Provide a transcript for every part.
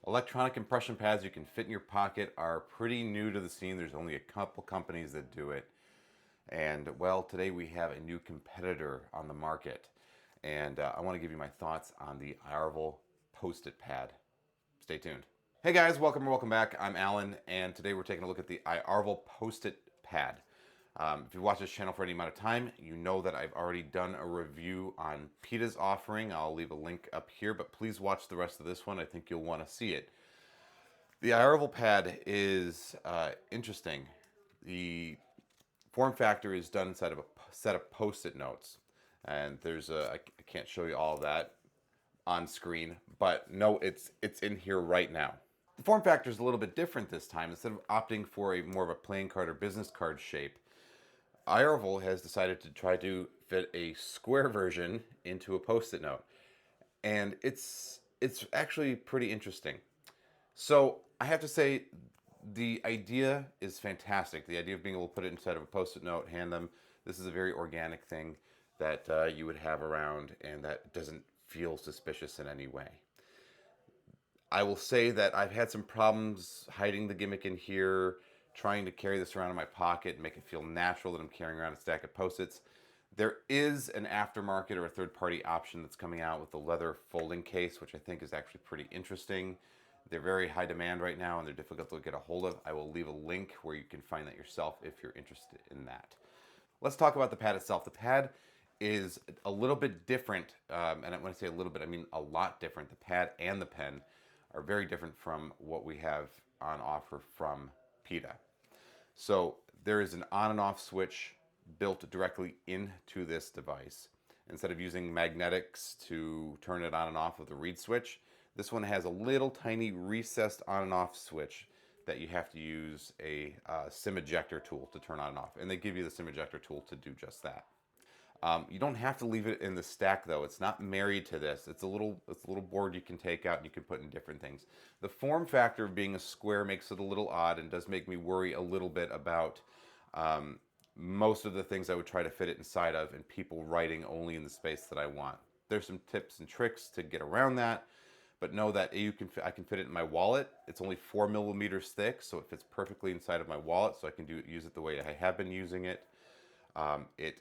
Electronic impression pads you can fit in your pocket are pretty new to the scene. There's only a couple companies that do it. And well, today we have a new competitor on the market. And I want to give you my thoughts on the Iarvel Post It Pad. Stay tuned. Hey guys, welcome back. I'm Alan, and today we're taking a look at the Iarvel Post It Pad. If you've watched this channel for any amount of time, you know that I've already done a review on Pitata's offering. I'll leave a link up here, but please watch the rest of this one. I think you'll want to see it. The Iarvel Pad is interesting. The form factor is done inside of a set of Post-it notes, and I can't show you all of that on screen, but no, it's in here right now. The form factor is a little bit different this time. Instead of opting for a more of a playing card or business card shape, Iarvel has decided to try to fit a square version into a Post-it note, and it's actually pretty interesting. So I have to say, the idea is fantastic. The idea of being able to put it inside of a Post-it note, hand them. This is a very organic thing that you would have around, and that doesn't feel suspicious in any way. I will say that I've had some problems hiding the gimmick in here, trying to carry this around in my pocket and make it feel natural that I'm carrying around a stack of Post-its. There is an aftermarket or a third-party option that's coming out with the leather folding case, which I think is actually pretty interesting. They're very high demand right now, and they're difficult to get a hold of. I will leave a link where you can find that yourself if you're interested in that. Let's talk about the pad itself. The pad is a little bit different, and when I say a little bit, I mean a lot different. The pad and the pen are very different from what we have on offer from Pitata. So there is an on and off switch built directly into this device. Instead of using magnetics to turn it on and off with a reed switch, this one has a little tiny recessed on and off switch that you have to use a SIM ejector tool to turn on and off. And they give you the SIM ejector tool to do just that. You don't have to leave it in the stack though. It's not married to this. It's a little board you can take out and you can put in different things. The form factor of being a square makes it a little odd and does make me worry a little bit about most of the things I would try to fit it inside of, and people writing only in the space that I want. There's some tips and tricks to get around that, but know that I can fit it in my wallet. It's only 4 millimeters thick, so it fits perfectly inside of my wallet, so I can use it the way I have been using it. It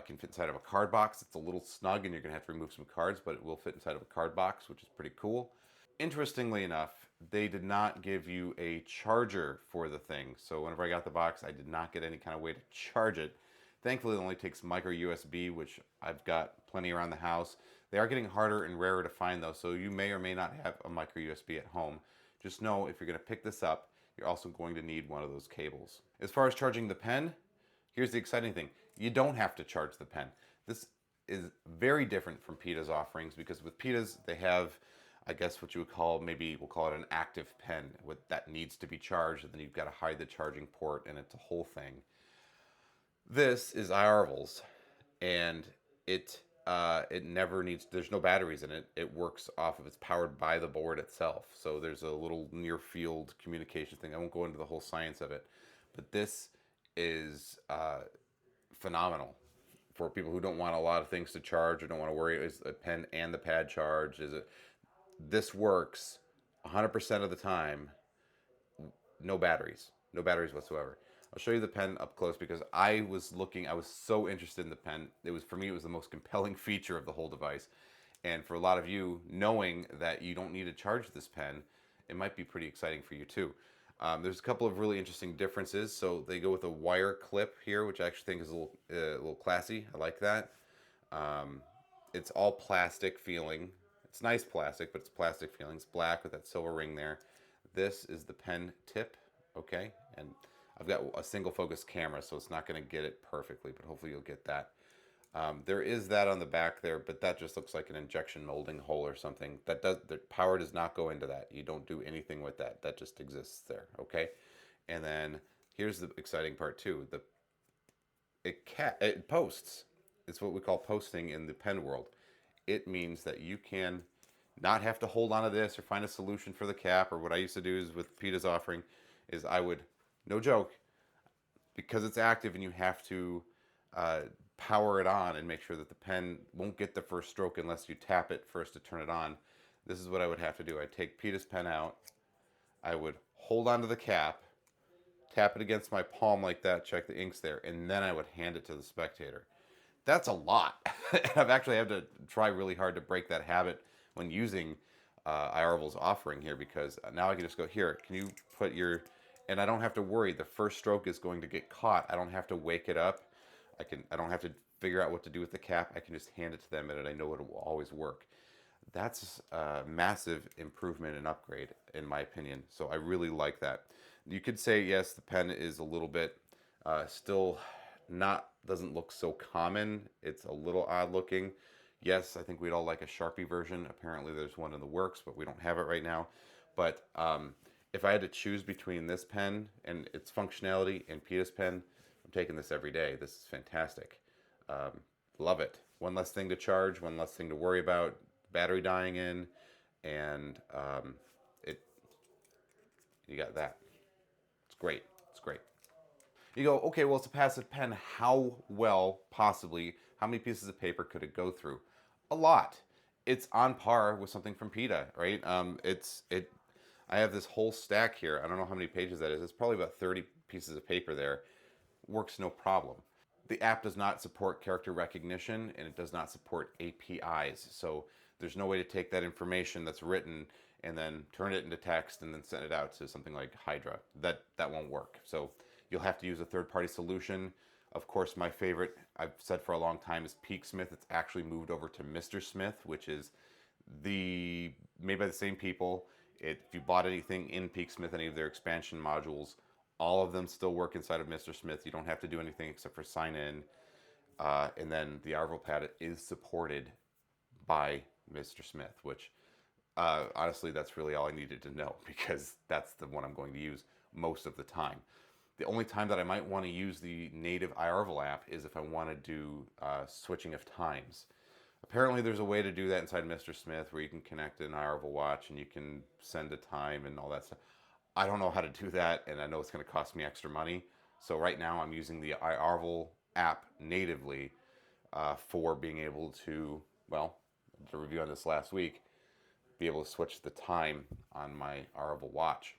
can fit inside of a card box. It's a little snug and you're going to have to remove some cards, but it will fit inside of a card box, which is pretty cool. Interestingly enough, they did not give you a charger for the thing. So whenever I got the box, I did not get any kind of way to charge it. Thankfully, it only takes micro USB, which I've got plenty around the house. They are getting harder and rarer to find though, so you may or may not have a micro USB at home. Just know if you're going to pick this up, you're also going to need one of those cables. As far as charging the pen, here's the exciting thing. You don't have to charge the pen. This is very different from Pitata's offerings, because with Pitata's, they have, I guess what you would call, maybe we'll call it an active pen that needs to be charged, and then you've got to hide the charging port, and it's a whole thing. This is Iarvel's, and it never needs, there's no batteries in it. It works off of, it's powered by the board itself. So there's a little near field communication thing. I won't go into the whole science of it, but this is phenomenal for people who don't want a lot of things to charge or don't want to worry, is the pen and the pad charged? Is it? This works 100% of the time. No batteries, no batteries whatsoever. I'll show you the pen up close because I was so interested in the pen. For me, it was the most compelling feature of the whole device. And for a lot of you, knowing that you don't need to charge this pen, it might be pretty exciting for you too. There's a couple of really interesting differences. So they go with a wire clip here, which I actually think is a little classy. I like that. It's all plastic feeling. It's nice plastic, but it's plastic feeling. It's black with that silver ring there. This is the pen tip, okay? And I've got a single focus camera, so it's not going to get it perfectly, but hopefully you'll get that. There is that on the back there, but that just looks like an injection molding hole or something. The power does not go into that. You don't do anything with that. That just exists there, okay? And then here's the exciting part too. It posts. It's what we call posting in the pen world. It means that you can not have to hold on to this or find a solution for the cap, or what I used to do is with Pitata's offering is I would, no joke, because it's active and you have to power it on and make sure that the pen won't get the first stroke unless you tap it first to turn it on. this is what I would have to do. I'd take Peta's pen out. I would hold onto the cap, tap it against my palm like that, check the ink's there, and then I would hand it to the spectator. That's a lot. I've actually had to try really hard to break that habit when using Iarvel's offering here, because now I can just go, here, can you put your, and I don't have to worry. The first stroke is going to get caught. I don't have to wake it up. I don't have to figure out what to do with the cap. I can just hand it to them and I know it will always work. That's a massive improvement and upgrade in my opinion. So I really like that. You could say, yes, the pen is a little bit still not, doesn't look so common. It's a little odd looking. Yes, I think we'd all like a Sharpie version. Apparently there's one in the works, but we don't have it right now. But if I had to choose between this pen and its functionality and Peta's pen, I'm taking this every day. This is fantastic. Um, Love it. One less thing to charge, one less thing to worry about, battery dying in, and it you got that. It's great. It's great. You go, okay, well, it's a passive pen. How well, possibly, how many pieces of paper could it go through? A lot. It's on par with something from PETA, right? I have this whole stack here. I don't know how many pages that is. It's probably about 30 pieces of paper there. Works no problem. The app does not support character recognition and it does not support APIs. So there's no way to take that information that's written and then turn it into text and then send it out to something like Hydra. That won't work. So you'll have to use a third-party solution. Of course, my favorite, I've said for a long time, is Peaksmith. It's actually moved over to Mystersmith, which is made by the same people. If you bought anything in Peaksmith, any of their expansion modules, all of them still work inside of Mystersmith. You don't have to do anything except for sign in. And then the Iarvel Pad is supported by Mystersmith, which honestly, that's really all I needed to know because that's the one I'm going to use most of the time. The only time that I might want to use the native Iarvel app is if I want to do switching of times. Apparently there's a way to do that inside Mystersmith where you can connect an Iarvel watch and you can send a time and all that stuff. I don't know how to do that, and I know it's going to cost me extra money. So right now I'm using the Iarvel app natively for being able to, well, the review on this last week, be able to switch the time on my Iarvel watch.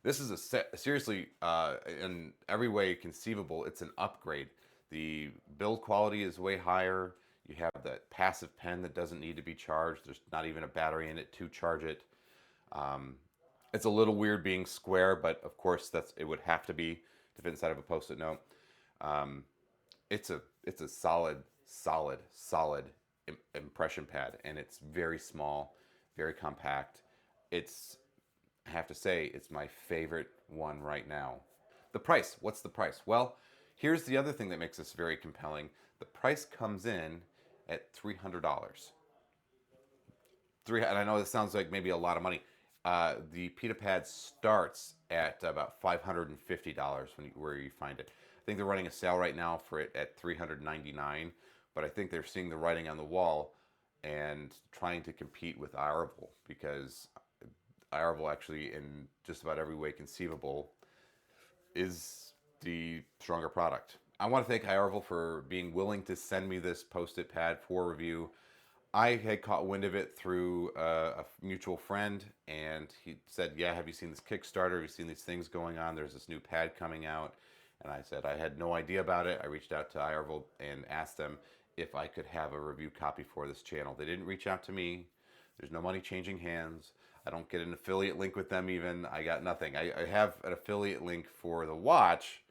This is seriously, in every way conceivable, it's an upgrade. The build quality is way higher. You have that passive pen that doesn't need to be charged. There's not even a battery in it to charge it. It's a little weird being square, but of course it would have to be to fit inside of a Post-it note. It's a solid impression pad, and it's very small, very compact. I have to say, it's my favorite one right now. The price, what's the price? Well, here's the other thing that makes this very compelling. The price comes in at $300. And I know this sounds like maybe a lot of money. The Peta Pad starts at about $550 where you find it. I think they're running a sale right now for it at $399, but I think they're seeing the writing on the wall and trying to compete with Iarvel, because Iarvel actually, in just about every way conceivable, is the stronger product. I want to thank Iarvel for being willing to send me this Post-it Pad for review. I had caught wind of it through a mutual friend, and he said, yeah, have you seen this Kickstarter? Have you seen these things going on? There's this new pad coming out. And I said I had no idea about it. I reached out to Iarvel and asked them if I could have a review copy for this channel. They didn't reach out to me. There's no money changing hands. I don't get an affiliate link with them even. I got nothing. I have an affiliate link for the watch,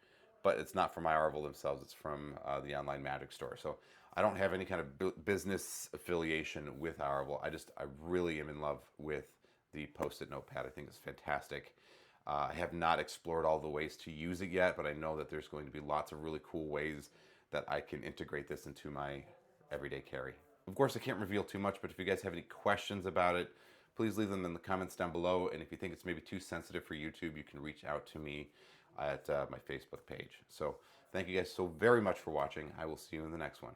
but it's not from Iarvel themselves. It's from the online magic store. So I don't have any kind of business affiliation with Iarvel. I really am in love with the Post-it notepad. I think it's fantastic. I have not explored all the ways to use it yet, but I know that there's going to be lots of really cool ways that I can integrate this into my everyday carry. Of course, I can't reveal too much, but if you guys have any questions about it, please leave them in the comments down below. And if you think it's maybe too sensitive for YouTube, you can reach out to me at my Facebook page. So thank you guys so very much for watching. I will see you in the next one.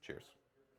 Cheers.